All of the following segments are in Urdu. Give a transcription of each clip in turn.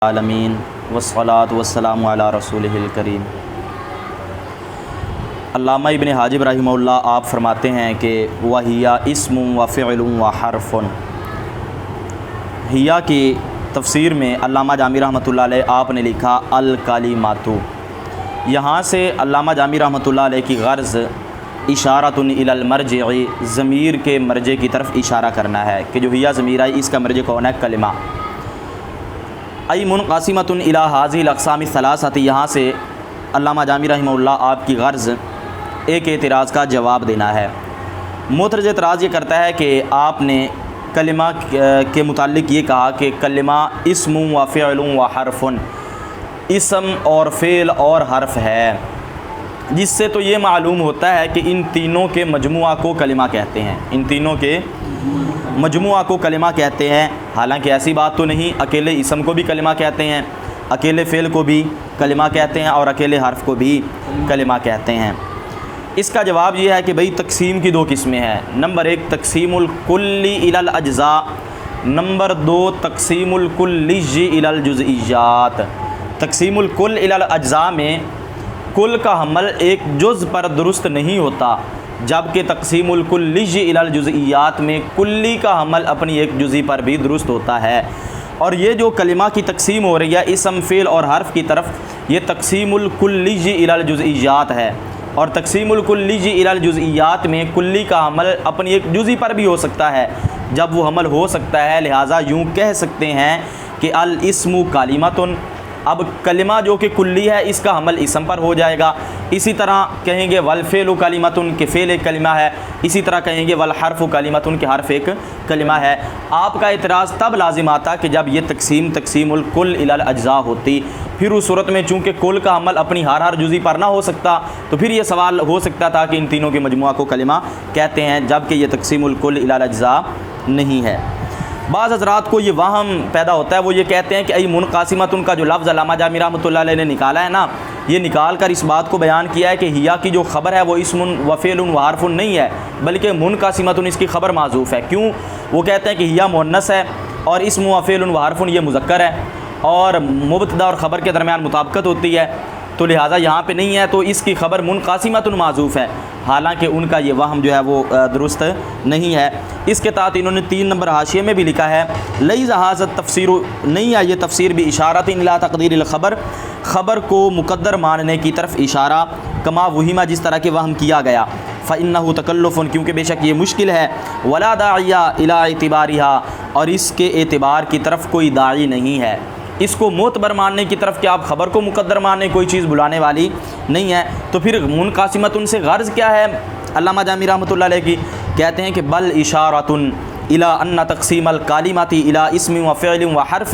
عالمین والصلاۃ والسلام علی رسولہ الکریم۔ علامہ ابن حاجب رحمہ اللہ آپ فرماتے ہیں کہ وَهِيَ اسم وفعل وحرف۔ ہیا کی تفسیر میں علامہ جامی رحمۃ اللہ علیہ آپ نے لکھا الکلمات۔ یہاں سے علامہ جامی رحمۃ اللہ علیہ کی غرض اشارۃ الی المرجع، ضمیر کے مرجع کی طرف اشارہ کرنا ہے کہ جو ہیا ضمیر ہے اس کا مرجع کون ہے؟ کلمہ۔ ای منقسمۃ الی ہذہ الاقسام الثلاثۃ، یہاں سے علامہ جامی رحمہ اللہ آپ کی غرض ایک اعتراض کا جواب دینا ہے۔ معترض اعتراض یہ کرتا ہے کہ آپ نے کلمہ کے متعلق یہ کہا کہ کلمہ اسم و فعل و حرف، اسم اور فعل اور حرف ہے، جس سے تو یہ معلوم ہوتا ہے کہ ان تینوں کے مجموعہ کو کلمہ کہتے ہیں، ان تینوں کے مجموعہ کو کلمہ کہتے ہیں۔ حالانکہ ایسی بات تو نہیں، اکیلے اسم کو بھی کلمہ کہتے ہیں، اکیلے فعل کو بھی کلمہ کہتے ہیں اور اکیلے حرف کو بھی کلمہ کہتے ہیں۔ اس کا جواب یہ ہے کہ بھئی تقسیم کی دو قسمیں ہیں۔ نمبر ایک تقسیم الکلی الی الاجزاء، نمبر دو تقسیم الکلی الی الجزئیات۔ تقسیم الکل الی الاجزاء میں کل کا حمل ایک جز پر درست نہیں ہوتا، جبکہ تقسیم الکلی الی الجزئیات میں کلی کا حمل اپنی ایک جزئی پر بھی درست ہوتا ہے۔ اور یہ جو کلمہ کی تقسیم ہو رہی ہے اسم فعل اور حرف کی طرف، یہ تقسیم الکلی الی الجزئیات ہے، اور تقسیم الکلی الی الجزئیات میں کلی کا حمل اپنی ایک جزئی پر بھی ہو سکتا ہے۔ جب وہ حمل ہو سکتا ہے لہٰذا یوں کہہ سکتے ہیں کہ الاسم کلمۃ، اب کلمہ جو کہ کلی ہے اس کا حمل اسم پر ہو جائے گا۔ اسی طرح کہیں گے والفعل کلمۃ کہ فعل ایک کلمہ ہے، اسی طرح کہیں گے والحرف کلمۃ کہ حرف ایک کلمہ ہے۔ آپ کا اعتراض تب لازم آتا کہ جب یہ تقسیم الکل الی الاجزاء ہوتی، پھر اس صورت میں چونکہ کل کا عمل اپنی ہر جزئی پر نہ ہو سکتا تو پھر یہ سوال ہو سکتا تھا کہ ان تینوں کے مجموعہ کو کلمہ کہتے ہیں، جبکہ یہ تقسیم الکل الی الاجزاء نہیں ہے۔ بعض حضرات کو یہ وہم پیدا ہوتا ہے، وہ یہ کہتے ہیں کہ ای منقسمۃ کا جو لفظ علامہ جامی رحمۃ اللہ علیہ نے نکالا ہے نا، یہ نکال کر اس بات کو بیان کیا ہے کہ ہیا کی جو خبر ہے وہ اسم و فعل و حرف نہیں ہے، بلکہ منقسمۃ اس کی خبر معذوف ہے۔ کیوں؟ وہ کہتے ہیں کہ ہیا مؤنث ہے اور اسم و فعل و حرف یہ مذکر ہے، اور مبتدا اور خبر کے درمیان مطابقت ہوتی ہے، تو لہٰذا یہاں پہ نہیں ہے، تو اس کی خبر منقسمۃ معذوف ہے۔ حالانکہ ان کا یہ وہم جو ہے وہ درست نہیں ہے۔ اس کے تحت انہوں نے 3 نمبر حاشیے میں بھی لکھا ہے لیس ھذا تفسیر، نہیں ہے یہ تفسیر بھی اشارۃ الی تقدیر الخبر، خبر کو مقدر ماننے کی طرف اشارہ، کما وہما جس طرح کے وہم کیا گیا، فإنہ تکلف کیونکہ بے شک یہ مشکل ہے، ولا داعی الی اعتبارها اور اس کے اعتبار کی طرف کوئی داعی نہیں ہے، اس کو معتبر ماننے کی طرف کہ آپ خبر کو مقدر ماننے کوئی چیز بلانے والی نہیں ہے۔ تو پھر منقسمۃ ان سے غرض کیا ہے علامہ جامی رحمۃ اللہ علیہ کی؟ کہتے ہیں کہ بل اشارۃ الی ان تقسیم الکلمات الی اسم و فعل و حرف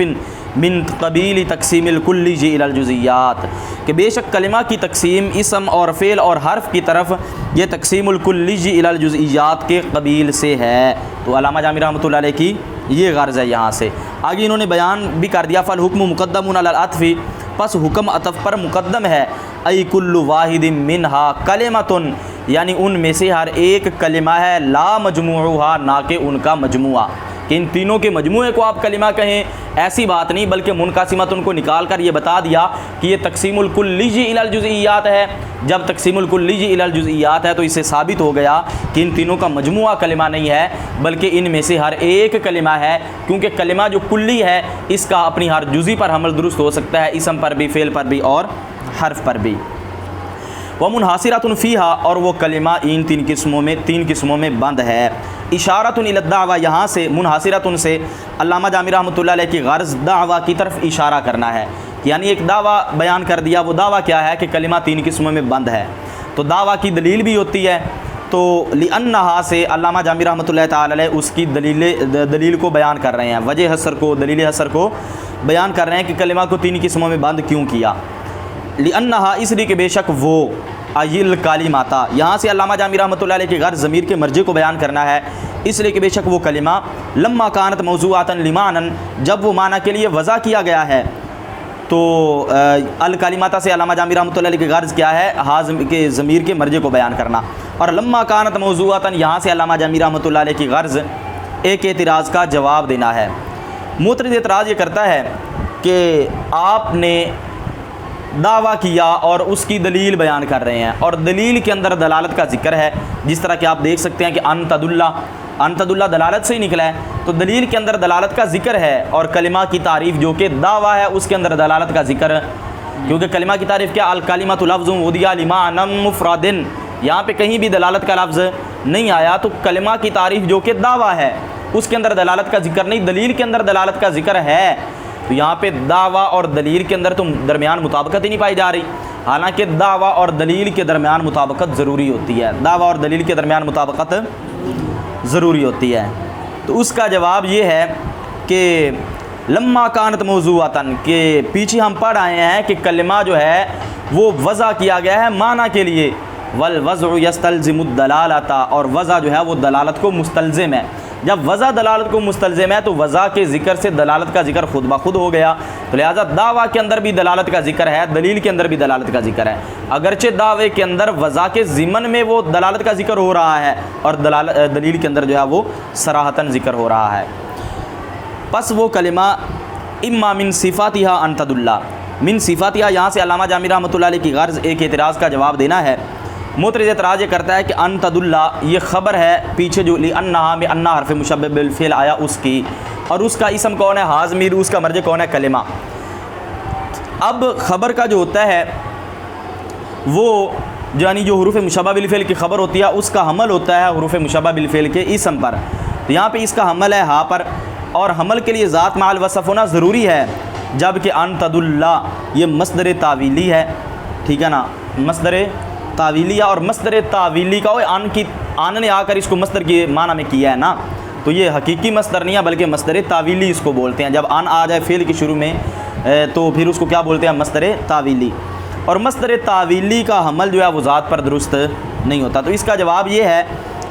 من قبیل تقسیم الکلی الی الجزئیات، کہ بے شک کلمہ کی تقسیم اسم اور فعل اور حرف کی طرف یہ تقسیم الکلی الی الجزئیات کے قبیل سے ہے۔ تو علامہ جامی رحمۃ اللہ علیہ کی یہ غرض ہے یہاں سے۔ آگے انہوں نے بیان بھی کر دیا فالحکم مقدم علی العطف، پس حکم عطف پر مقدم ہے، ای کل واحد منہا کلمۃ، یعنی ان میں سے ہر ایک کلمہ ہے، لا مجموعہا نہ کہ ان کا مجموعہ، کہ ان تینوں کے مجموعے کو آپ کلمہ کہیں ایسی بات نہیں، بلکہ منقسمۃ ان کو نکال کر یہ بتا دیا کہ یہ تقسیم الکلی الی الجزئیات ہے۔ جب تقسیم الکلی الی الجزئیات ہے تو اس سے ثابت ہو گیا کہ ان تینوں کا مجموعہ کلمہ نہیں ہے، بلکہ ان میں سے ہر ایک کلمہ ہے، کیونکہ کلمہ جو کلی ہے اس کا اپنی ہر جزئی پر حمل درست ہو سکتا ہے، اسم پر بھی، فعل پر بھی اور حرف پر بھی۔ ومنحصرۃ فیہا، اور وہ کلمہ ان تین قسموں میں بند ہے۔ اشارۃ الی الدعویٰ، یہاں سے منحصرۃ سے علامہ جامی رحمۃ اللہ علیہ کی غرض دعویٰ کی طرف اشارہ کرنا ہے، یعنی ایک دعویٰ بیان کر دیا۔ وہ دعویٰ کیا ہے کہ کلمہ 3 قسموں میں بند ہے، تو دعویٰ کی دلیل بھی ہوتی ہے، تو لأنہا سے علامہ جامی رحمۃ اللہ تعالی علیہ اس کی دلیل کو بیان کر رہے ہیں، وجہ حصر کو، دلیل حصر کو بیان کر رہے ہیں کہ کلمہ کو 3 قسموں میں بند کیوں کیا۔ لأنہا اس لیے کہ بے شک وہ ایل کلمات، یہاں سے علامہ جامی رحمۃ اللہ علیہ کی غرض ضمیر کے مرجع کو بیان کرنا ہے، اس لیے کہ بے شک وہ کلمہ لما کانت موضوعاتا لمعنی، جب وہ معنی کے لیے وضع کیا گیا ہے، تو الکلمات سے علامہ جامی رحمۃ اللہ علیہ کی غرض کیا ہے؟ حاضم کے ضمیر کے مرجع کو بیان کرنا، اور لما کانت موضوعاتا یہاں سے علامہ جامی رحمۃ اللہ علیہ کی غرض ایک اعتراض کا جواب دینا ہے۔ معترض اعتراض یہ کرتا ہے کہ آپ نے دعویٰ کیا اور اس کی دلیل بیان کر رہے ہیں، اور دلیل کے اندر دلالت کا ذکر ہے، جس طرح کہ آپ دیکھ سکتے ہیں کہ انتد اللہ دلالت سے ہی نکلا ہے، تو دلیل کے اندر دلالت کا ذکر ہے، اور کلمہ کی تعریف جو کہ دعویٰ ہے اس کے اندر دلالت کا ذکر، کیونکہ کلمہ کی تعریف کیا، الکلمۃ لفظ وضع لمعنى مفرد، یہاں پہ کہیں بھی دلالت کا لفظ نہیں آیا، تو کلمہ کی تعریف جو کہ دعویٰ ہے اس کے اندر دلالت کا ذکر نہیں، دلیل کے اندر دلالت کا ذکر ہے، تو یہاں پہ دعویٰ اور دلیل کے اندر تو درمیان مطابقت ہی نہیں پائی جا رہی، حالانکہ دعویٰ اور دلیل کے درمیان مطابقت ضروری ہوتی ہے، دعویٰ اور دلیل کے درمیان مطابقت ضروری ہوتی ہے۔ تو اس کا جواب یہ ہے کہ لما کانت موضوعتاً، کہ پیچھے ہم پڑھ آئے ہیں کہ کلمہ جو ہے وہ وضع کیا گیا ہے معنی کے لیے، والوضع یستلزم الدلالۃ، اور وضع جو ہے وہ دلالت کو مستلزم ہے، جب وضع دلالت کو مستلزم ہے تو وضع کے ذکر سے دلالت کا ذکر خود بخود ہو گیا، تو لہٰذا دعویٰ کے اندر بھی دلالت کا ذکر ہے، دلیل کے اندر بھی دلالت کا ذکر ہے، اگرچہ دعوے کے اندر وضع کے ضمن میں وہ دلالت کا ذکر ہو رہا ہے، اور دلیل کے اندر جو ہے وہ صراحتاً ذکر ہو رہا ہے۔ پس وہ کلمہ اما من صفاتہا انتد اللہ، من صفاتہا، یہاں سے علامہ جامی رحمۃ اللہ علیہ کی غرض ایک اعتراض کا جواب دینا ہے۔ معترض اعتراض یہ کرتا ہے کہ انتد اللہ یہ خبر ہے پیچھے جو لانہا میں انہا حرف مشبہ بالفعل آیا اس کی، اور اس کا اسم کون ہے، ہا ضمیر، اس کا مرجع کون ہے، کلمہ۔ اب خبر کا جو ہوتا ہے وہ یعنی جو حروف مشبہ بالفعل کی خبر ہوتی ہے اس کا حمل ہوتا ہے حروف مشبہ بالفعل کے اسم پر، تو یہاں پہ اس کا حمل ہے ہا پر، اور حمل کے لیے ذات مع الوصف ہونا ضروری ہے، جبکہ انتد اللہ یہ مصدر تعویلی ہے، ٹھیک ہے نا، مصدر تعویلی، اور مصدر تعویلی کا آن نے آ کر اس کو مصدر کے معنی میں کیا ہے نا، تو یہ حقیقی مصدر نہیں ہے بلکہ مصدر تعویلی اس کو بولتے ہیں، جب آن آ جائے فعل کے شروع میں تو پھر اس کو کیا بولتے ہیں، مصدر تعویلی، اور مصدر تعویلی کا حمل جو ہے وہ ذات پر درست نہیں ہوتا۔ تو اس کا جواب یہ ہے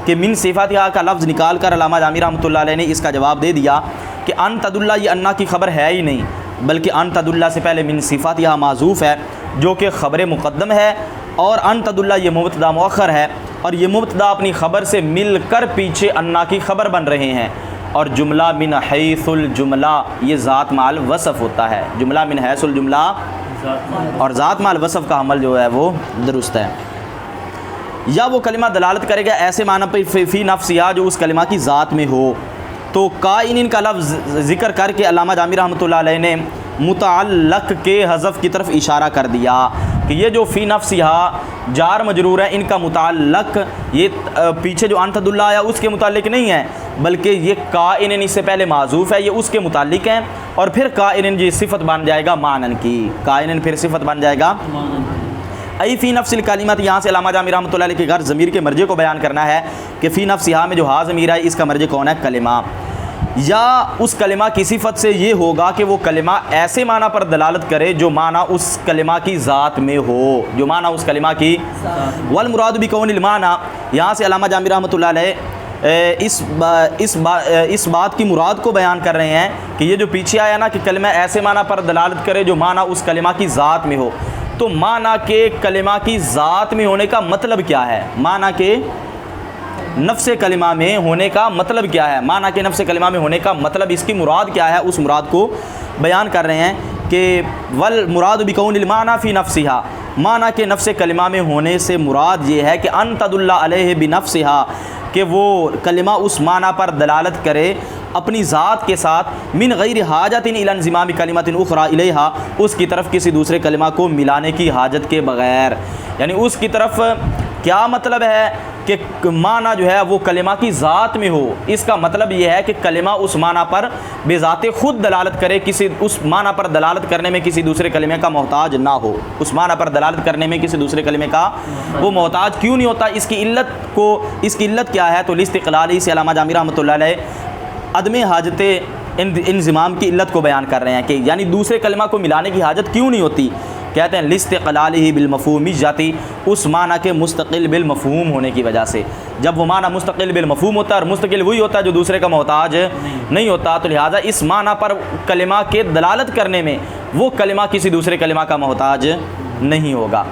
کہ من صفاتہا کا لفظ نکال کر علامہ جامی رحمۃ اللہ علیہ نے اس کا جواب دے دیا کہ انتد اللہ یہ انا کی خبر ہے ہی نہیں، بلکہ انتد اللہ سے پہلے من صفاتہا معذوف ہے جو کہ خبر مقدم ہے، اور انتد اللہ یہ مبتدا مؤخر ہے، اور یہ مبتدا اپنی خبر سے مل کر پیچھے انا کی خبر بن رہے ہیں، اور جملہ من حیث الجملہ یہ ذات مع الوصف ہوتا ہے، جملہ من حیث الجملہ اور ذات مع الوصف کا عمل جو ہے وہ درست ہے۔ یا وہ کلمہ دلالت کرے گا ایسے معنی پہ فی نفسہا جو اس کلمہ کی ذات میں ہو، تو کائن کا لفظ ذکر کر کے علامہ جامی رحمۃ اللہ علیہ نے متعلق کے حذف کی طرف اشارہ کر دیا کہ یہ جو فی نفسہا جار مجرور ہے، ان کا متعلق یہ پیچھے جو انتد اللہ آیا اس کے متعلق نہیں ہے، بلکہ یہ کائن اس سے پہلے معذوف ہے، یہ اس کے متعلق ہیں، اور پھر کائن یہ صفت بن جائے گا معنن کی، کائن پھر صفت بن جائے گا ای فی نفس الکلمت، یہاں سے علامہ جامی رحمۃ اللہ علیہ کے غرض ضمیر کے مرجع کو بیان کرنا ہے کہ فی نفسہا میں جو ہا ضمیر ہے اس کا مرجع کون ہے، کلمہ، یا اس کلمہ کی صفت سے یہ ہوگا کہ وہ کلمہ ایسے معنی پر دلالت کرے جو معنی اس کلمہ کی ذات میں ہو، جو معنی اس کلمہ کی والمراد بکون المعنی، یہاں سے علامہ جامی رحمۃ اللہ علیہ اس بات کی مراد کو بیان کر رہے ہیں کہ یہ جو پیچھے آیا نا کہ کلمہ ایسے معنی پر دلالت کرے جو معنی اس کلمہ کی ذات میں ہو، تو معنی کے کلمہ کی ذات میں ہونے کا مطلب کیا ہے، معنی کے نفس کلمہ میں ہونے کا مطلب کیا ہے، معنی کے نفس کلمہ میں ہونے کا مطلب اس کی مراد کیا ہے، اس مراد کو بیان کر رہے ہیں کہ والمراد بکون المعنی فی نفسہا، معنی کے نفس کلمہ میں ہونے سے مراد یہ ہے کہ انتد اللہ علیہ بنفسہا، کہ وہ کلمہ اس معنی پر دلالت کرے اپنی ذات کے ساتھ، من غیر حاجت الی انضمام کلمۃ اخری الیہا، اس کی طرف کسی دوسرے کلمہ کو ملانے کی حاجت کے بغیر، یعنی اس کی طرف کیا مطلب ہے کہ معنی جو ہے وہ کلمہ کی ذات میں ہو، اس کا مطلب یہ ہے کہ کلمہ اس معنی پر بذات خود دلالت کرے، کسی اس معنی پر دلالت کرنے میں کسی دوسرے کلمے کا محتاج نہ ہو، اس معنی پر دلالت کرنے میں کسی دوسرے کلمے کا وہ محتاج کیوں نہیں ہوتا، اس کی علت کیا ہے، تو لاستقلالی سے علامہ جامی رحمۃ اللہ علیہ عدم حاجت انضمام کی علت کو بیان کر رہے ہیں کہ یعنی دوسرے کلمہ کو ملانے کی حاجت کیوں نہیں ہوتی، کہتے ہیں لاستقلالہ بالمفہوم جاتی، اس معنی کے مستقل بالمفہوم ہونے کی وجہ سے، جب وہ معنی مستقل بالمفہوم ہوتا ہے، اور مستقل وہی ہوتا ہے جو دوسرے کا محتاج نہیں ہوتا، تو لہٰذا اس معنی پر کلمہ کے دلالت کرنے میں وہ کلمہ کسی دوسرے کلمہ کا محتاج نہیں ہوگا۔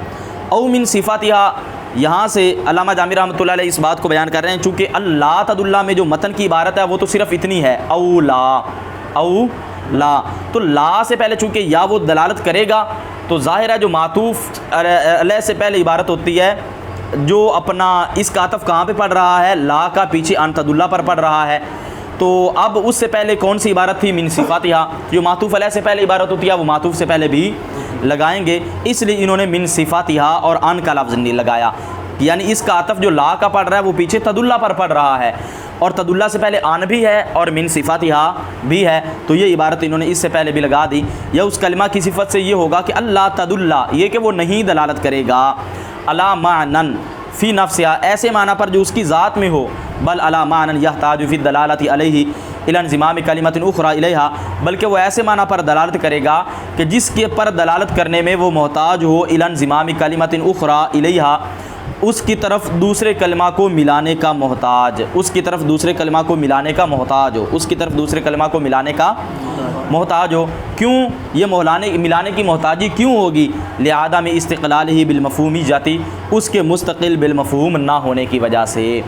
او من صفاتہا، یہاں سے علامہ جامی رحمۃ اللہ علیہ اس بات کو بیان کر رہے ہیں چونکہ اللہ تد اللہ میں جو متن کی عبارت ہے وہ تو صرف اتنی ہے، او لا، او لا، تو لا سے پہلے چونکہ یا وہ دلالت کرے گا تو ظاہر ہے جو معطوف علیہ سے پہلے عبارت ہوتی ہے جو اپنا اس کا عطف کہاں پہ پڑ رہا ہے، لا کا پیچھے ان تدل پر پڑ رہا ہے، تو اب اس سے پہلے کون سی عبارت تھی، من صفاتہا، جو معطوف علیہ سے پہلے عبارت ہوتی ہے وہ معطوف سے پہلے بھی لگائیں گے، اس لیے انہوں نے من صفاتہا اور ان کا لفظ نہیں لگایا، یعنی اس کا عطف جو لا کا پڑ رہا ہے وہ پیچھے تدلہ پر پڑ رہا ہے، اور تدلہ سے پہلے ان بھی ہے اور من صفاتہا بھی ہے، تو یہ عبارت انہوں نے اس سے پہلے بھی لگا دی، یا اس کلمہ کی صفت سے یہ ہوگا کہ اللہ تدلہ، یہ کہ وہ نہیں دلالت کرے گا، علی معنن فی نفسہا، ایسے معنی پر جو اس کی ذات میں ہو، بل علی معنن یحتاج فی الدلالۃ علیہ الی انضمام کلمۃ اخری الیہا، بلکہ وہ ایسے معنی پر دلالت کرے گا کہ جس کے پر دلالت کرنے میں وہ محتاج ہو الی انضمام کلمۃ اخری الیہا، اس کی طرف دوسرے کلمہ کو ملانے کا محتاج، اس کی طرف دوسرے کلمہ کو ملانے کا محتاج ہو، اس کی طرف دوسرے کلمہ کو ملانے کا محتاج ہو، کیوں یہ ملانے کی محتاجی کیوں ہوگی، لعدم استقلالہ بالمفہوم جاتی، اس کے مستقل بالمفہوم نہ ہونے کی وجہ سے۔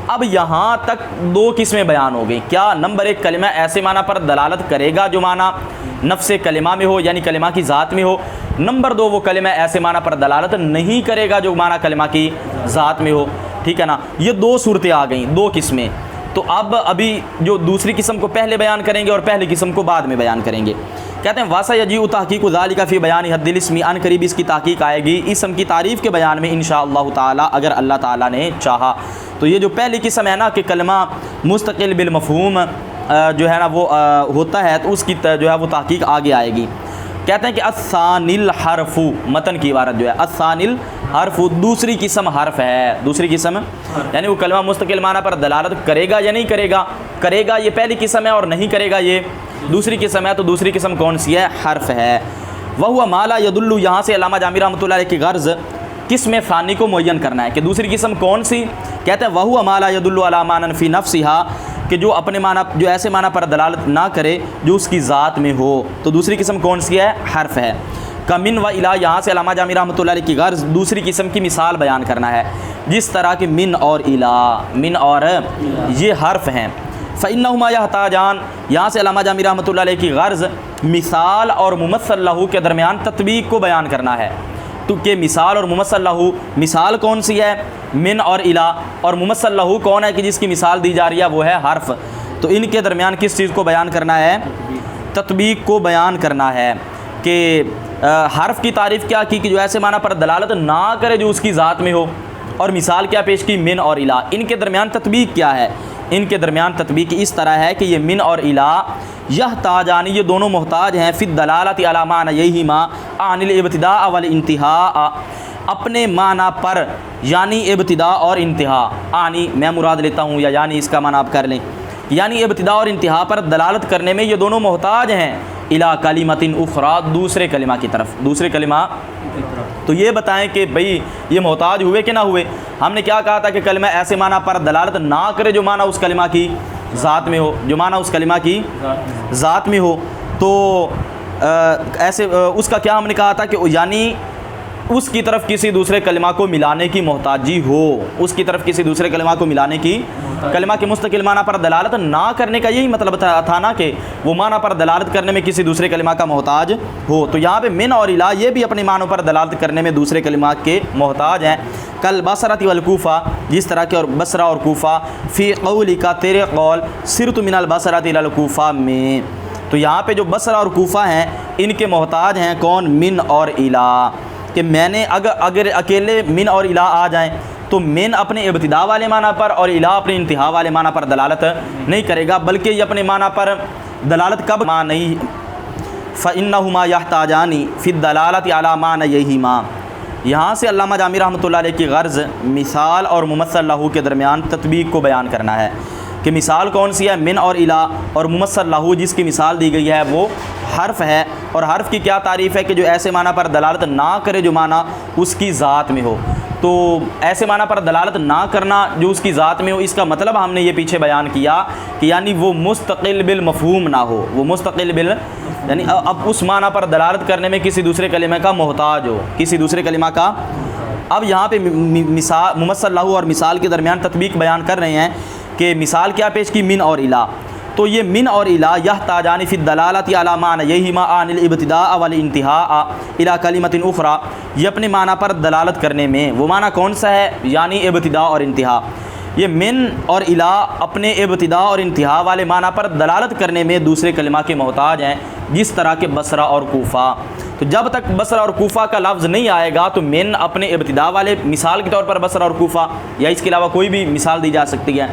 اب یہاں تک دو قسمیں بیان ہو گئیں، کیا نمبر ایک کلمہ ایسے معنی پر دلالت کرے گا جو معنی نفس کلمہ میں ہو یعنی کلمہ کی ذات میں ہو، نمبر دو وہ کلمہ ایسے معنی پر دلالت نہیں کرے گا جو معنی کلمہ کی ذات میں ہو، ٹھیک ہے نا، یہ دو صورتیں آ گئیں، دو قسمیں، تو اب ابھی جو دوسری قسم کو پہلے بیان کریں گے اور پہلی قسم کو بعد میں بیان کریں گے۔ کہتے ہیں واسا یجیء تحقیق ذالک فی بیان حد الاسم، ان قریب اس کی تحقیق آئے گی اسم کی تعریف کے بیان میں انشاءاللہ تعالی، اگر اللہ تعالیٰ نے چاہا۔ تو یہ جو پہلی قسم ہے نا کہ کلمہ مستقل بالمفہوم جو ہے نا وہ ہوتا ہے، تو اس کی جو ہے وہ تحقیق آگے آئے گی۔ کہتے ہیں کہ الثانی الحرف، متن کی عبارت جو ہے الثانی الحرف، دوسری قسم حرف ہے، دوسری قسم یعنی وہ کلمہ مستقل معنی پر دلالت کرے گا یا نہیں کرے گا، کرے گا یہ پہلی قسم ہے اور نہیں کرے گا یہ دوسری قسم ہے، تو دوسری قسم کون سی ہے، حرف ہے۔ وہو ما لا يدل، یہاں سے علامہ جامی رحمۃ اللہ علیہ کی غرض قسم ثانی کو معین کرنا ہے کہ دوسری قسم کون سی، کہتے ہیں وہو ما لا يدل علی معنی فی نفسہا، کہ جو اپنے معنی جو ایسے معنی پر دلالت نہ کرے جو اس کی ذات میں ہو، تو دوسری قسم کون سی ہے، حرف ہے۔ کمن و الا، یہاں سے علامہ جامی رحمۃ اللہ علیہ کی غرض دوسری قسم کی مثال بیان کرنا ہے، جس طرح کہ من اور الا، من اور یہ حرف ہیں، فإنہما یحتاجان، یہاں سے علامہ جامی رحمۃ اللہ علیہ کی غرض مثال اور ممثل لہ کے درمیان تطبیق کو بیان کرنا ہے، تو کہ مثال اور ممثل لہ، مثال کون سی ہے، من اور الا، اور ممثل لہ کون ہے کہ جس کی مثال دی جا رہی ہے وہ ہے حرف، تو ان کے درمیان کس چیز کو بیان کرنا ہے، تطبیق کو بیان کرنا ہے، کہ حرف کی تعریف کیا کی کہ جو ایسے معنی پر دلالت نہ کرے جو اس کی ذات میں ہو، اور مثال کیا پیش کی، من اور الا، ان کے درمیان تطبیق کیا ہے، ان کے درمیان تطبیق اس طرح ہے کہ یہ من اور الا یحتاجان، یہ دونوں محتاج ہیں فی الدلالۃ علی معنیہما عن الابتداء والانتہاء، اپنے معنی پر یعنی ابتداء اور انتہا، آنی میں مراد لیتا ہوں یا یعنی اس کا معنی آپ کر لیں، یعنی ابتداء اور انتہا پر دلالت کرنے میں یہ دونوں محتاج ہیں الی کلمۃ اخری، دوسرے کلمہ کی طرف، دوسرے کلمہ، تو یہ بتائیں کہ بھئی یہ محتاج ہوئے کہ نہ ہوئے، ہم نے کیا کہا تھا کہ کلمہ ایسے معنی پر دلالت نہ کرے جو معنی اس کلمہ کی ذات میں ہو، جو معنی اس کلمہ کی ذات میں ہو، تو ایسے اس کا کیا ہم نے کہا تھا کہ یعنی اس کی طرف کسی دوسرے کلمہ کو ملانے کی محتاجی ہو، اس کی طرف کسی دوسرے کلمہ کو ملانے کی، کلمہ کے مستقل معنی پر دلالت نہ کرنے کا یہی مطلب تھا نا کہ وہ معنی پر دلالت کرنے میں کسی دوسرے کلمہ کا محتاج ہو، تو یہاں پہ من اور الا یہ بھی اپنے معنوں پر دلالت کرنے میں دوسرے کلمات کے محتاج ہیں، کل بصرۃ والکوفہ، جس طرح کہ اور بصرہ اور کوفہ، فی قولک، تیرے قول، صرت من البصرۃ الی الکوفہ میں، تو یہاں پہ جو بصرہ اور کوفہ ہیں ان کے محتاج ہیں کون، من اور الا، کہ میں نے اگر اکیلے من اور الا آ جائیں تو من اپنے ابتداء والے معنی پر اور الا اپنے انتہا والے معنی پر دلالت نہیں کرے گا، بلکہ یہ اپنے معنی پر دلالت کب نہیں، فإنہما یحتاجان فی الدلالۃ علی معنیہما، یہاں سے علامہ جامی رحمۃ اللہ علیہ کی غرض مثال اور ممثل لہ کے درمیان تطبیق کو بیان کرنا ہے، کہ مثال کون سی ہے، من اور الا، اور ممثل لہ جس کی مثال دی گئی ہے وہ حرف ہے، اور حرف کی کیا تعریف ہے کہ جو ایسے معنی پر دلالت نہ کرے جو معنی اس کی ذات میں ہو، تو ایسے معنی پر دلالت نہ کرنا جو اس کی ذات میں ہو، اس کا مطلب ہم نے یہ پیچھے بیان کیا کہ یعنی وہ مستقل بالمفہوم نہ ہو، وہ مستقل یعنی اب اس معنی پر دلالت کرنے میں کسی دوسرے کلمہ کا محتاج ہو، کسی دوسرے کلمہ کا۔ اب یہاں پہ ممثل لہ اور مثال کے درمیان تطبیق بیان کر رہے ہیں کہ مثال کیا پیش کی، من اور الا، تو یہ من اور الا یحتاجان فی الدلالۃ علی معنیہما عن الابتداء والانتہاء الی کلمۃ اخری، یہ اپنے معنی پر دلالت کرنے میں، وہ معنی کون سا ہے؟ یعنی ابتداء اور انتہا۔ یہ من اور الا اپنے ابتداء اور انتہا والے معنی پر دلالت کرنے میں دوسرے کلمہ کے محتاج ہیں، جس طرح کہ بصرہ اور کوفہ۔ تو جب تک بصرہ اور کوفہ کا لفظ نہیں آئے گا تو من اپنے ابتداء والے، مثال کے طور پر بصرہ اور کوفہ، یا اس کے علاوہ کوئی بھی مثال دی جا سکتی ہے،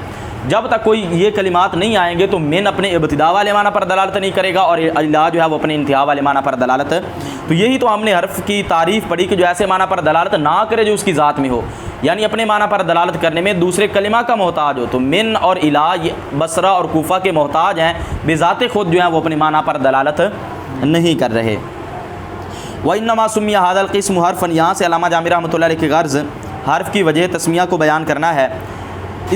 جب تک کوئی یہ کلمات نہیں آئیں گے تو من اپنے ابتداء والے معنی پر دلالت نہیں کرے گا، اور الا جو ہے وہ اپنے انتہا والے معنی پر دلالت۔ تو یہی تو ہم نے حرف کی تعریف پڑھی کہ جو ایسے معنی پر دلالت نہ کرے جو اس کی ذات میں ہو، یعنی اپنے معنی پر دلالت کرنے میں دوسرے کلمہ کا محتاج ہو۔ تو من اور الا بصرہ اور کوفہ کے محتاج ہیں، بذات خود جو ہیں وہ اپنے معنی پر دلالت نہیں کر رہے۔ وَإِنَّمَا سُمِّيَ هَذَا الْقِسْمُ حَرْفًا، یہاں سے علامہ جامی رحمۃ اللہ علیہ کی غرض حرف کی وجہ تسمیہ کو بیان کرنا ہے۔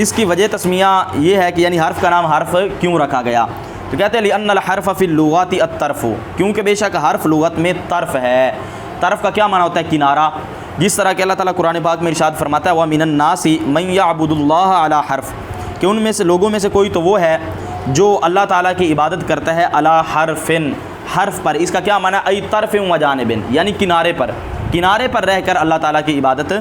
اس کی وجہ تسمیہ یہ ہے کہ یعنی حرف کا نام حرف کیوں رکھا گیا؟ تو کہتے ہیں لِأَنَّ الْحَرْفَ فِي اللُّغَاتِ الطَّرْفُ، کیونکہ بے شک حرف لغت میں طرف ہے۔ طرف کا کیا معنی ہوتا ہے؟ کنارہ، جس طرح کہ اللہ تعالیٰ قرآن پاک میں ارشاد فرماتا ہے وَمِنَ النَّاسِ مَن يَعْبُدُ اللَّهَ عَلَى حَرْفٍ، کہ ان میں سے لوگوں میں سے کوئی تو وہ ہے جو اللہ تعالیٰ کی عبادت کرتا ہے علی حرفن، حرف پر۔ اس کا کیا معنی ہے؟ ای طرف و جانبن، یعنی کنارے پر رہ کر اللہ تعالیٰ کی عبادت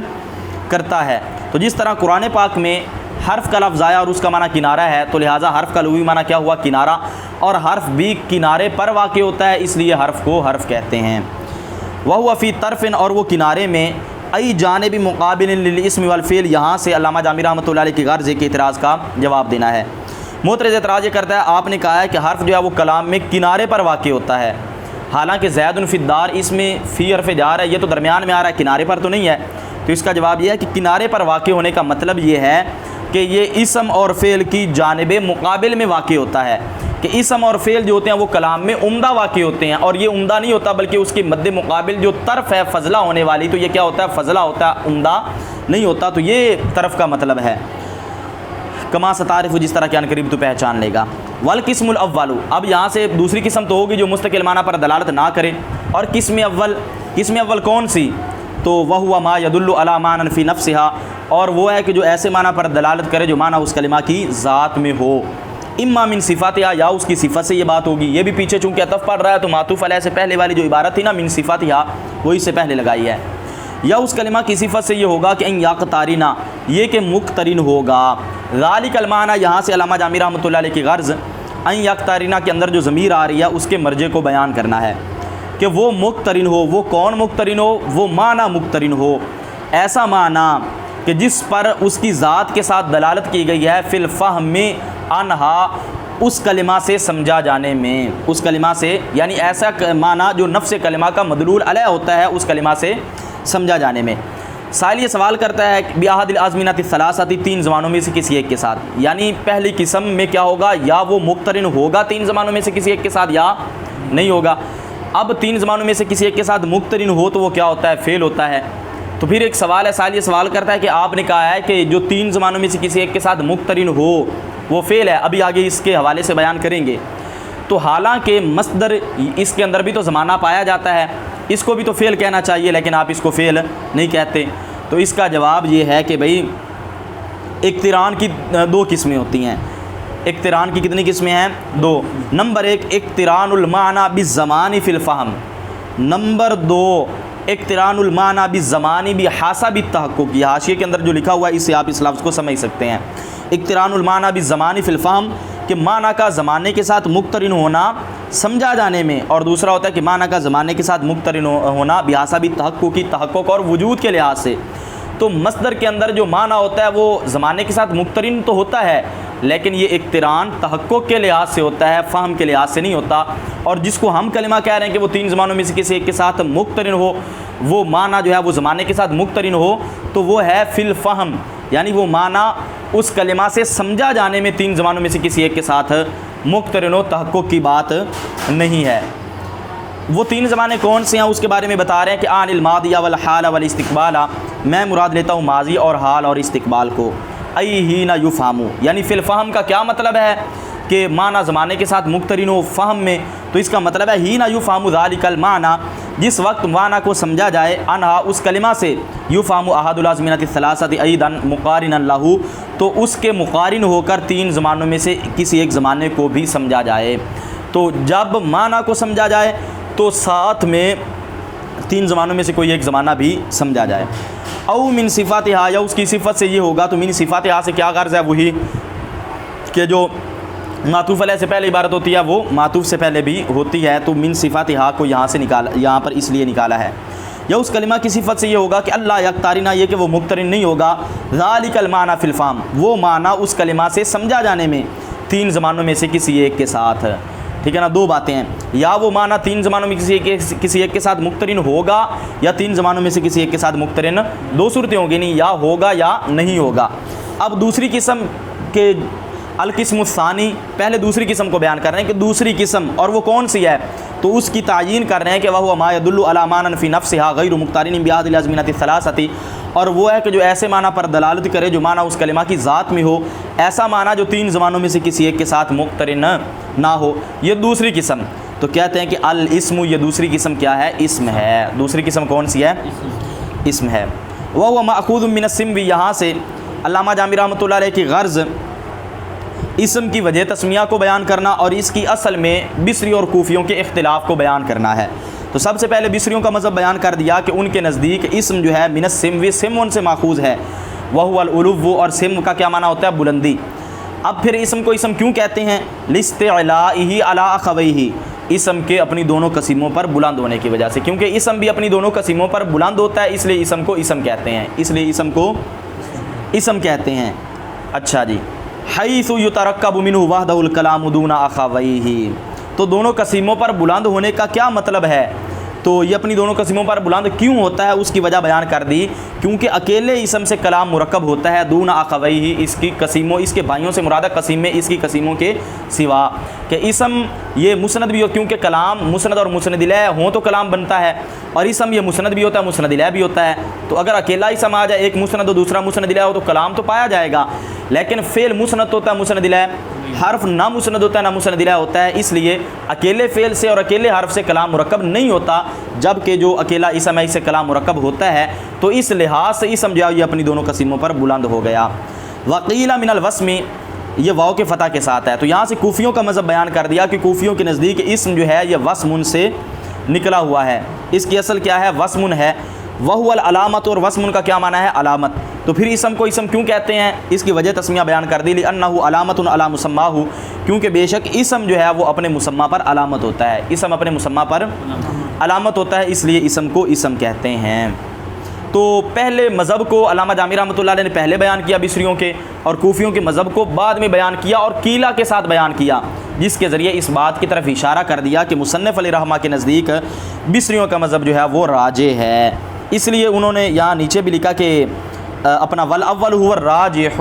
کرتا ہے۔ تو جس طرح قرآن پاک میں حرف کا لفظ آیا اور اس کا معنی کنارہ ہے، تو لہٰذا حرف کا لغوی معنی کیا ہوا؟ کنارہ، اور حرف بھی کنارے پر واقع ہوتا ہے، اس لیے حرف کو حرف کہتے ہیں۔ وَهُوَ فِي طَرْفٍ، اور وہ کنارے میں، ای جانب مقابل للاسم والفعل، یہاں سے علامہ جامی رحمۃ اللہ علیہ کی غرض ہے کہ اعتراض کا جواب دینا ہے۔ معترض اعتراض یہ کرتا ہے آپ نے کہا ہے کہ حرف جو ہے وہ کلام میں کنارے پر واقع ہوتا ہے، حالانکہ زید فی الدار اس میں فی حرف جار ہے، یہ تو درمیان میں آ رہا ہے، کنارے پر تو نہیں ہے۔ تو اس کا جواب یہ ہے کہ کنارے پر واقع ہونے کا مطلب یہ ہے کہ یہ اسم اور فعل کی جانب مقابل میں واقع ہوتا ہے، کہ اسم اور فعل جو ہوتے ہیں وہ کلام میں عمدہ واقع ہوتے ہیں، اور یہ عمدہ نہیں ہوتا بلکہ اس کے مد مقابل جو طرف ہے فضلہ ہونے والی، تو یہ کیا ہوتا ہے؟ فضلہ ہوتا ہے، عمدہ نہیں ہوتا۔ تو یہ طرف کا مطلب ہے، کما ستعرف، جس طرح کہ ان قریب تو پہچان لے گا۔ والقسم الاول، اب یہاں سے دوسری قسم تو ہوگی جو مستقل معنی پر دلالت نہ کرے، اور قسم اول کون سی؟ تو وَهُوَ مَا يَدُلُّ عَلَى مَعْنًى فِي نَفْسِهَا، اور وہ ہے کہ جو ایسے معنی پر دلالت کرے جو معنی اس کلمہ کی ذات میں ہو، اما من صفاتها، یا اس کی صفت سے یہ بات ہوگی۔ یہ بھی پیچھے چونکہ عطف پڑھ رہا ہے تو معطوف علیہ سے پہلے والی جو عبارت تھی نا من صفاتها، وہ اس سے پہلے لگائی ہے۔ یا اس کلمہ کی صفت سے یہ ہوگا کہ ان یقترن، یہ کہ مقترن ہوگا۔ ذالک المعنی، یہاں سے علامہ جامی رحمۃ اللہ علیہ کی غرض ان یقترن کے اندر جو ضمیر آ رہی ہے اس کے مرجع کو بیان کرنا ہے، کہ وہ مقترن ہو۔ وہ کون مقترن ہو؟ وہ معنی مقترن ہو، ایسا معنی کہ جس پر اس کی ذات کے ساتھ دلالت کی گئی ہے فی الفہم عنہا، اس کلمہ سے سمجھا جانے میں، اس کلمہ سے، یعنی ایسا معنی جو نفس کلمہ کا مدلول علیہ ہوتا ہے اس کلمہ سے سمجھا جانے میں۔ سائل یہ سوال کرتا ہے کہ بِأَحَدِ الْأَزْمِنَةِ الثَّلَاثَةِ، تین زمانوں میں سے کسی ایک کے ساتھ، یعنی پہلی قسم میں کیا ہوگا؟ یا وہ مقترن ہوگا تین زمانوں میں سے کسی ایک کے ساتھ، یا نہیں ہوگا۔ اب تین زمانوں میں سے کسی ایک کے ساتھ مقترن ہو تو وہ کیا ہوتا ہے؟ فعل ہوتا ہے۔ تو پھر ایک سوال ہے، سائل یہ سوال کرتا ہے کہ آپ نے کہا ہے کہ جو تین زمانوں میں سے کسی ایک کے ساتھ مقترن ہو وہ فعل ہے، ابھی آگے اس کے حوالے سے بیان کریں گے۔ تو حالانکہ مصدر اس کے اندر بھی تو زمانہ پایا جاتا ہے، اس کو بھی تو فعل کہنا چاہیے، لیکن آپ اس کو فعل نہیں کہتے۔ تو اس کا جواب یہ ہے کہ بھئی اقتران کی دو قسمیں ہوتی ہیں۔ اقتران کی کتنی قسمیں ہیں؟ دو۔ نمبر ایک اقتران المعنی بالزمان فی الفہم، نمبر دو اقتران المعنی بالزمان بحسب التحقق۔ یہ حاشیے کے اندر جو لکھا ہوا ہے اس سے آپ اس لفظ کو سمجھ سکتے ہیں۔ اقتران المعنی بالزمان فی الفہم، کہ معنی کا زمانے کے ساتھ مقترن ہونا سمجھا جانے میں، اور دوسرا ہوتا ہے کہ معنی کا زمانے کے ساتھ مقترن ہونا بحسب التحقق، کی تحقق اور وجود کے لحاظ سے۔ تو مصدر کے اندر جو معنی ہوتا ہے وہ زمانے کے ساتھ مقترن تو ہوتا ہے، لیکن یہ اقتران تحقق کے لحاظ سے ہوتا ہے، فہم کے لحاظ سے نہیں ہوتا۔ اور جس کو ہم کلمہ کہہ رہے ہیں کہ وہ تین زمانوں میں سے کسی ایک کے ساتھ مقترن ہو، وہ معنی جو ہے وہ زمانے کے ساتھ مقترن ہو، تو وہ ہے فی الفہم، یعنی وہ معنی اس کلمہ سے سمجھا جانے میں تین زمانوں میں سے کسی ایک کے ساتھ مقترن و تحقق کی بات نہیں ہے۔ وہ تین زمانے کون سے ہیں اس کے بارے میں بتا رہے ہیں کہ عن الماضی والحال والاستقبال، میں مراد لیتا ہوں ماضی اور حال اور استقبال کو۔ ایہین یفہم، یعنی فی الفہم کا کیا مطلب ہے کہ معنی زمانے کے ساتھ مقترن ہو فہم میں، تو اس کا مطلب ہے ہی نہ یفہم ذالک المعنی، جس وقت معنی کو سمجھا جائے، انہا اس کلمہ سے، یفہم احد الازمنۃ الثلاثۃ ایضا مقارنا لہ، تو اس کے مقارن ہو کر تین زمانوں میں سے کسی ایک زمانے کو بھی سمجھا جائے۔ تو جب معنی کو سمجھا جائے تو ساتھ میں تین زمانوں میں سے کوئی ایک زمانہ بھی سمجھا جائے۔ او من صفاتہا، یا اس کی صفت سے یہ ہوگا، تو من صفاتہا سے کیا غرض ہے؟ وہی کہ جو معطوف علیہ سے پہلے عبارت ہوتی ہے وہ معطوف سے پہلے بھی ہوتی ہے، تو من صفاتہا کو یہاں پر اس لیے نکالا ہے۔ یا اس کلمہ کی صفت سے یہ ہوگا کہ اللہ یقترن، یہ کہ وہ مقترن نہیں ہوگا، ذالک المعنی فی الفہم، وہ معنی اس کلمہ سے سمجھا جانے میں تین زمانوں میں سے کسی ایک کے ساتھ، ٹھیک ہے نا، دو باتیں ہیں، یا وہ معنی تین زمانوں میں کسی ایک کے ساتھ مقترن ہوگا، یا تین زمانوں میں سے کسی ایک کے ساتھ مقترن، دو صورتیں ہوں گی، نہیں یا ہوگا یا نہیں ہوگا۔ اب دوسری قسم کے القسم الثانی، پہلے دوسری قسم کو بیان کر رہے ہیں کہ دوسری قسم، اور وہ کون سی ہے؟ تو اس کی تعیین کر رہے ہیں کہ وہ ما يدل علی معنی فی نفسہا غیر مقترن بہذه الازمنۃ الثلاثۃ، اور وہ ہے کہ جو ایسے معنی پر دلالت کرے جو معنی اس کلمہ کی ذات میں ہو، ایسا معنی جو تین زمانوں میں سے کسی ایک کے ساتھ مقترن نہ ہو، یہ دوسری قسم۔ تو کہتے ہیں کہ الاسم، یہ دوسری قسم کیا ہے؟ اسم ہے۔ دوسری قسم کون سی ہے؟ اسم ہے۔ وهو مأخوذ من السم، یہاں سے علامہ جامی رحمۃ اللہ علیہ کی غرض اسم کی وجہ تسمیہ کو بیان کرنا، اور اس کی اصل میں بصری اور کوفیوں کے اختلاف کو بیان کرنا ہے۔ تو سب سے پہلے بصریوں کا مذہب بیان کر دیا کہ ان کے نزدیک اسم جو ہے من السم، سم ان سے ماخوذ ہے، وہو العلو، اور سم کا کیا معنی ہوتا ہے؟ بلندی۔ اب پھر اسم کو اسم کیوں کہتے ہیں؟ لاستعلائہ علی اخویہ، اسم کے اپنی دونوں قسموں پر بلند ہونے کی وجہ سے، کیونکہ اسم بھی اپنی دونوں قسموں پر بلند ہوتا ہے، اس لیے اسم کو اسم کہتے ہیں، اس لیے اسم کو اسم کہتے ہیں۔ اچھا جی، حیث یترکب منہ وحدہ الکلام دون اخویہ، تو دونوں قسموں پر بلند ہونے کا کیا مطلب ہے؟ تو یہ اپنی دونوں قسموں پر بلند کیوں ہوتا ہے، اس کی وجہ بیان کر دی، کیونکہ اکیلے اسم سے کلام مرکب ہوتا ہے، دون اخویہ، اس کی قسموں، اس کے بھائیوں سے مراد قسم میں اس کی قسموں کے سوا، کہ اسم یہ مسند بھی ہو، کیونکہ کلام مسند اور مسند الیہ ہوں تو کلام بنتا ہے، اور اسم یہ مسند بھی ہوتا ہے، مسند الیہ بھی ہوتا ہے، تو اگر اکیلا اسم آ جائے، ایک مسند اور دوسرا مسند الیہ ہو تو کلام تو پایا جائے گا، لیکن فعل مسند ہوتا ہے، مسند الیہ، حرف نہ مسند ہوتا ہے، نہ مسند الیہ ہوتا ہے، اس لیے اکیلے فعل سے اور اکیلے حرف سے کلام مرکب نہیں ہوتا، جبکہ جو اکیلا اسم ہے اس سے کلام مرکب ہوتا ہے، تو اس لحاظ سے اسم جو ہے یہ اپنی دونوں قسموں پر بلند ہو گیا۔ وقیل من الوسم، یہ واو کے فتح کے ساتھ ہے، تو یہاں سے کوفیوں کا مذہب بیان کر دیا کہ کوفیوں کے نزدیک اسم جو ہے یہ وسم سے نکلا ہوا ہے، اس کی اصل کیا ہے؟ وسم ہے، وہو العلامت، اور وسم کا کیا معنی ہے؟ علامت۔ تو پھر اسم کو اسم کیوں کہتے ہیں؟ اس کی وجہ تسمیہ بیان کر دی، لأنہ علامت علی مسماہ، کیونکہ بے شک اسم جو ہے وہ اپنے مسمى پر علامت ہوتا ہے، اسم اپنے مسمى پر علامت ہوتا ہے، اس لیے اسم کو اسم کہتے ہیں۔ تو پہلے مذہب کو علامہ جامی رحمۃ اللہ علیہ نے پہلے بیان کیا بصریوں کے، اور کوفیوں کے مذہب کو بعد میں بیان کیا، اور قیلہ کے ساتھ بیان کیا، جس کے ذریعے اس بات کی طرف اشارہ کر دیا کہ مصنف علیہ رحمہ کے نزدیک بصریوں کا مذہب جو ہے وہ راجح ہے، اس لیے انہوں نے یہاں نیچے بھی لکھا کہ اپنا والاول هو الراجح،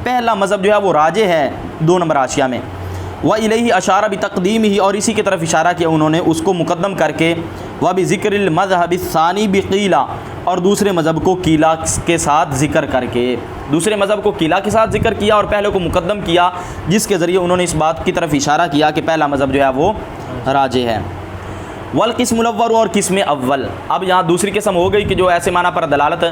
پہلا مذہب جو ہے وہ راجح ہے 2 نمبر حاشیہ میں، وَإِلَيْهِ اشارہ بتقدیمہ، اور اسی کی طرف اشارہ کیا انہوں نے اس کو مقدم کر کے، وَبِذِكْرِ الْمَذْهَبِ الثَّانِي بِقِيلَ، اور دوسرے مذہب کو قیلہ کے ساتھ ذکر کر کے، دوسرے مذہب کو قیلہ کے ساتھ ذکر کیا اور پہلے کو مقدم کیا، جس کے ذریعے انہوں نے اس بات کی طرف اشارہ کیا کہ پہلا مذہب جو ہے وہ راجح ہے۔ والقسم الاول، اور قسم اول، اب یہاں دوسری قسم ہو گئی کہ جو ایسے معنی پر دلالت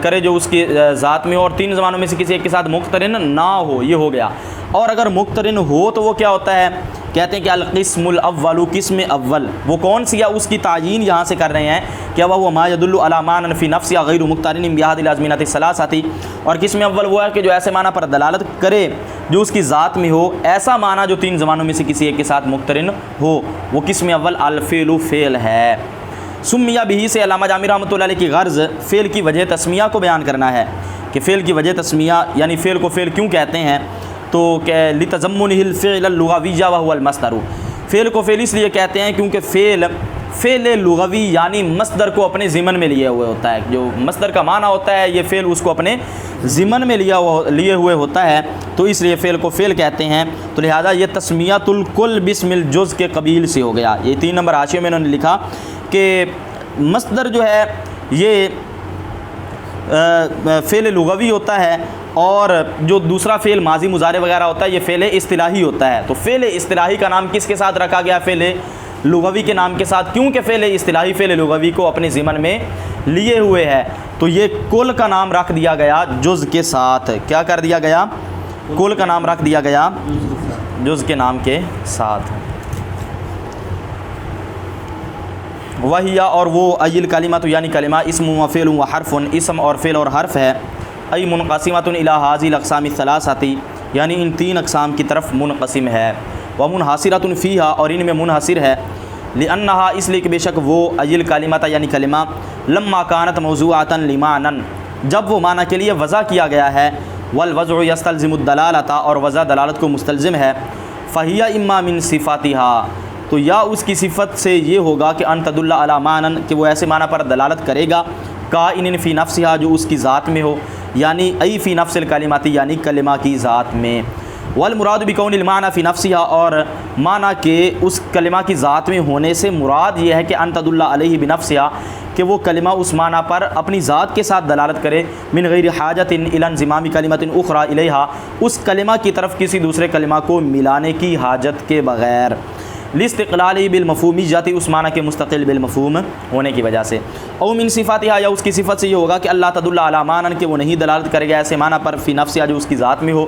کرے جو اس کی ذات میں ہو اور 3 زمانوں میں سے کسی ایک کے ساتھ مقترن نہ ہو، یہ ہو گیا، اور اگر مقترن ہو تو وہ کیا ہوتا ہے؟ کہتے ہیں کہ القسم الاول، قسم اول وہ کون سی ہے؟ اس کی تعیین یہاں سے کر رہے ہیں کہ وہ ما يدل علی معنی فی نفسہ غیر مقترن بہذه الازمنۃ الثلاثۃ، اور قسم اول وہ ہے کہ جو ایسے معنی پر دلالت کرے جو اس کی ذات میں ہو، ایسا معنی جو 3 زمانوں میں سے کسی ایک کے ساتھ مقترن ہو، وہ قسم اول الفعل فعل ہے۔ سمیہ بہ سے علامہ جامی رحمۃ اللہ علیہ کی غرض فعل کی وجہ تسمیہ کو بیان کرنا ہے، کہ فعل کی وجہ تسمیہ یعنی فعل کو فعل کیوں کہتے ہیں، تو کہ لتضمنہ الفعل اللغوی وهو المصدر، فعل کو فعل اس لیے کہتے ہیں کیونکہ فعل لغوی یعنی مصدر کو اپنے ضمن میں لیے ہوئے ہوتا ہے، جو مصدر کا معنی ہوتا ہے یہ فعل اس کو اپنے ضمن میں لیے ہوئے ہوتا ہے، تو اس لیے فعل کو فعل کہتے ہیں، تو لہذا یہ تسمیۃ الکل باسم الجز کے قبیل سے ہو گیا۔ یہ 3 نمبر حاشیے میں انہوں نے لکھا کہ مصدر جو ہے یہ فعل لغوی ہوتا ہے، اور جو دوسرا فعل ماضی مضارع وغیرہ ہوتا ہے یہ فعل اصطلاحی ہوتا ہے. تو فعل اصطلاحی کا نام کس کے ساتھ رکھا گیا؟ فعل لغوی کے نام کے ساتھ. کیونکہ فعل اصطلاحی فعل لغوی کو اپنے ضمن میں لیے ہوئے ہے تو یہ کل کا نام رکھ دیا گیا جز کے ساتھ. کیا کر دیا گیا؟ کل کا نام رکھ دیا گیا جز کے نام کے ساتھ. وہی اور وہ ایل کلمۃ یعنی کلمہ اسم و فعل و حرف، اسم اور فعل اور حرف ہے. ای منقسمۃ الی ھذی الاقسام الثلاثۃ یعنی ان تین اقسام کی طرف منقسم ہے. و منحصرۃ فیھا اور ان میں منحصر ہے. لأنہا اس لیے کہ بے شک وہ ایل کلمۃ یعنی کلمہ لما کانت موضوعۃ لمعنی جب وہ معنی کے لیے وضع کیا گیا ہے. والوضع یستلزم الدلالۃ اور وضع دلالت کو مستلزم ہے. فہی اما من صفاتھا تو یا اس کی صفت سے یہ ہوگا کہ ان تدل علی معنی کہ وہ ایسے معنی پر دلالت کرے گا کائن فی نفسہا جو اس کی ذات میں ہو، یعنی ای فی نفس الکلمات یعنی کلمہ کی ذات میں. والمراد بکون المعنی فی نفسہا اور معنی کے اس کلمہ کی ذات میں ہونے سے مراد یہ ہے کہ ان تدل علیہ بنفسہا کہ وہ کلمہ اس معنی پر اپنی ذات کے ساتھ دلالت کرے. من غیر حاجت الی انضمام کلمۃ اخری الیہا اس کلمہ کی طرف کسی دوسرے کلمہ کو ملانے کی حاجت کے بغیر. لاستقلالی بالمفہومیت اس معنی کے مستقل بالمفہوم ہونے کی وجہ سے. او من صفاتھا یا اس کی صفت سے یہ ہوگا کہ اللہ تدل علی معنی کہ وہ نہیں دلالت کرے گا ایسے معنی پر فی نفسہا جو اس کی ذات میں ہو،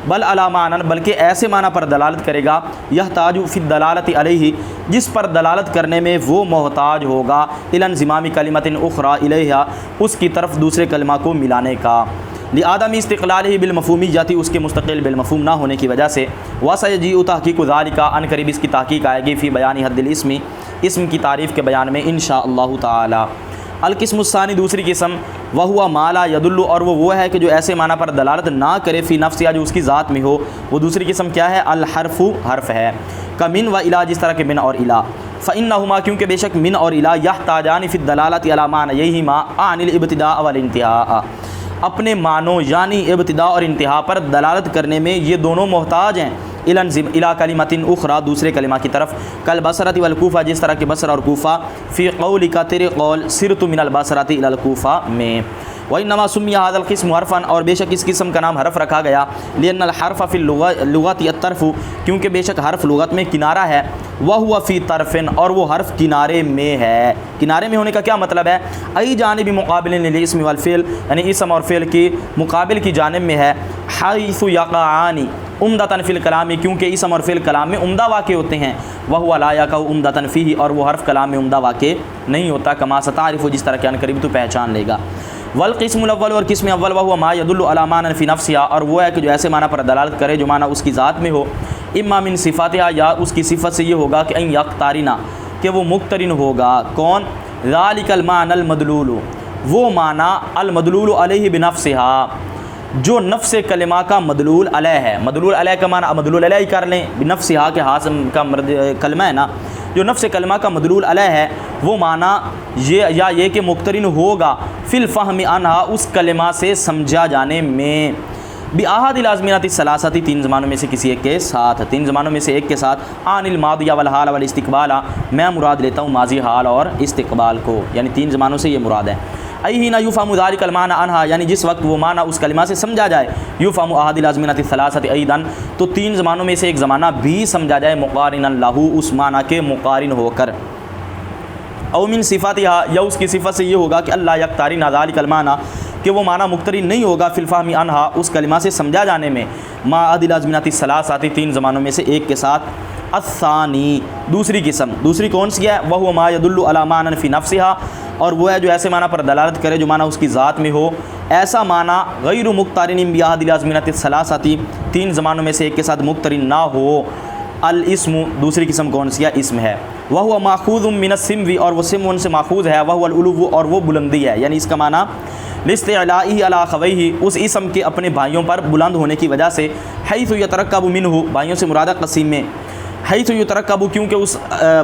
بل علی معنی بلکہ ایسے معنی پر دلالت کرے گا یحتاج فی الدلالۃ علیہ جس پر دلالت کرنے میں وہ محتاج ہوگا الی انضمام کلمۃ اخری الیہا اس کی طرف دوسرے کلمہ کو ملانے کا. لعدم استقلالہ بالمفہومیت اس کے مستقل بالمفہوم نہ ہونے کی وجہ سے. وسیجیء تحقیق ذالک ان قریب اس کی تحقیق آئے گی فی بیان حد الاسم اسم کی تعریف کے بیان میں انشاءاللہ تعالی. القسم الثانی دوسری قسم وہوا ما لا یدل اور وہ ہے کہ جو ایسے معنی پر دلالت نہ کرے فی نفسہا جو اس کی ذات میں ہو. وہ دوسری قسم کیا ہے؟ الحرف حرف ہے. کمن و الی جس طرح کہ من اور الی. فانہما کیونکہ بے شک من اور الی یحتاجان فی الدلالۃ علی معنیہما عن الابتداء والانتہاء اپنے معنوں یعنی ابتداء اور انتہا پر دلالت کرنے میں یہ دونوں محتاج ہیں الی کلمۃ اخری دوسرے کلمہ کی طرف. کالبصرۃ والکوفہ جس طرح کہ بصرہ اور کوفہ فی قولک تیرے قول سرت من البصرۃ الی الکوفہ میں. وانما سمی ھذا القسم حرفا اور بے شک اس قسم کا نام حرف رکھا گیا. لان الحرف فی اللغۃ الطرف کیونکہ بے شک حرف لغت میں کنارہ ہے. وہو فی طرف اور وہ حرف کنارے میں ہے. کنارے میں ہونے کا کیا مطلب ہے؟ ای جانب مقابل للاسم والفعل یعنی اسم اور فعل کی مقابل کی جانب میں ہے. حیث یقعان عمدۃ فی الکلام کیونکہ اسم اور فعل کلام میں عمدہ واقع ہوتے ہیں. وہو لا یقع عمدۃ فیہ اور وہ حرف کلام میں عمدہ واقع نہیں ہوتا. کما ستعرف جس طرح کہ ان قریب تو پہچان لے گا. والقسم الاول اور قسم اول وہو ما یدل علی معنی فی نفسہا اور وہ ہے کہ جو ایسے معنی پر دلالت کرے جو معنی اس کی ذات میں ہو. اما من صفاتھا یا اس کی صفت سے یہ ہوگا کہ ان یقترنا کہ وہ مقترن ہوگا. کون؟ ذالک المعنی المدلول وہ معنی المدلول علیہ بنفسہا جو نفس کلمہ کا مدلول علیہ ہے. مدلول علیہ کا معنی مدلول علیہ کر لیں بنفسہا کے ہاتھ کا کلمہ ہے نا جو نفس کلمہ کا مدلول علیہ ہے وہ معنی یہ کہ مقترن ہوگا فی الفہم عنہا اس کلمہ سے سمجھا جانے میں. بأحد الازمنۃ الثلاثۃ تین زمانوں میں سے کسی ایک کے ساتھ تین زمانوں میں سے ایک کے ساتھ. عن الماضی والحال والاستقبال میں مراد لیتا ہوں ماضی حال اور استقبال کو یعنی تین زمانوں سے یہ مراد ہے. ایہین یفہم ذلک المعنی عنہا یعنی جس وقت وہ معنی اس کلمہ سے سمجھا جائے. یفہم احد الازمنۃ الثلاثۃ ایضا تو تین زمانوں میں سے ایک زمانہ بھی سمجھا جائے مقارنا لہ اس معنی کے مقارن ہو کر. او من صفاتھا یا اس کی صفت سے یہ ہوگا کہ اللہ یقترن ذلک المعنی کہ وہ معنی مقترن نہیں ہوگا فی الفہم عنہا اس کلمہ سے سمجھا جانے میں ما احد الازمنۃ الثلاثۃ تین زمانوں میں سے ایک کے ساتھ. الثانی دوسری قسم دوسری کون سی ہے؟ وہو ما یدل علی معنی فی نفسہا اور وہ ہے جو ایسے معنی پر دلالت کرے جو معنی اس کی ذات میں ہو. ایسا معنی غیر مقترن بأحد الازمنۃ الثلاثۃ تین زمانوں میں سے ایک کے ساتھ مقترن نہ ہو. الاسم دوسری قسم کون سی ہے؟ اسم ہے. وہو ماخوذ من السمو اور وہ سمو ان سے ماخوذ ہے. وہو العلو اور وہ بلندی ہے یعنی اس کا معنی لاستعلائہ علی اخویہ اس اسم کے اپنے بھائیوں پر بلند ہونے کی وجہ سے. حیث یترکب منہ بھائیوں سے مراد قسیم میں. حیث یترکب کیونکہ اس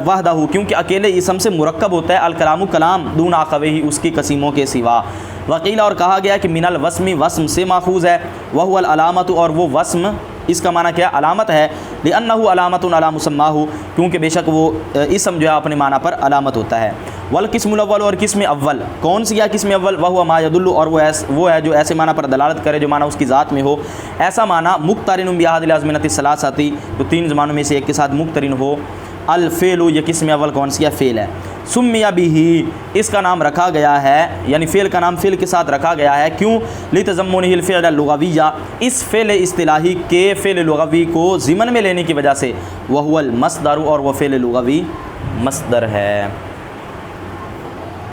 وحدہ کیونکہ اکیلے اسم سے مرکب ہوتا ہے الکلام کلام دون اخویہ اس کی قسیموں کے سوا. وقیل اور کہا گیا کہ من الوسم وسم سے ماخوذ ہے. وہو العلامت اور وہ وسم اس کا معنی کیا؟ علامت ہے. لأنہ علامت علی مسماہ کیونکہ بے شک وہ اسم جو ہے اپنے معنی پر علامت ہوتا ہے. والقسم الاول اور قسم اول کون سی ہے قسم اول؟ وہو ما یدل اور وہ ہے جو ایسے معنی پر دلالت کرے جو معنی اس کی ذات میں ہو، ایسا معنی مقترن بہذ الازمنۃ الثلاثۃ تو تین زمانوں میں سے ایک کے ساتھ مقترن ہو۔ الفعل یہ قسم اول کون سی ہے؟ فعل ہے۔ سمی بہ اس کا نام رکھا گیا ہے، یعنی فعل کا نام فعل کے ساتھ رکھا گیا ہے، کیوں؟ لتضمنہ الفعل اللغویہ اس فعل اصطلاحی کے فعل لغوی کو ضمن میں لینے کی وجہ سے، وہو المصدر اور وہ فعل لغوی مصدر ہے۔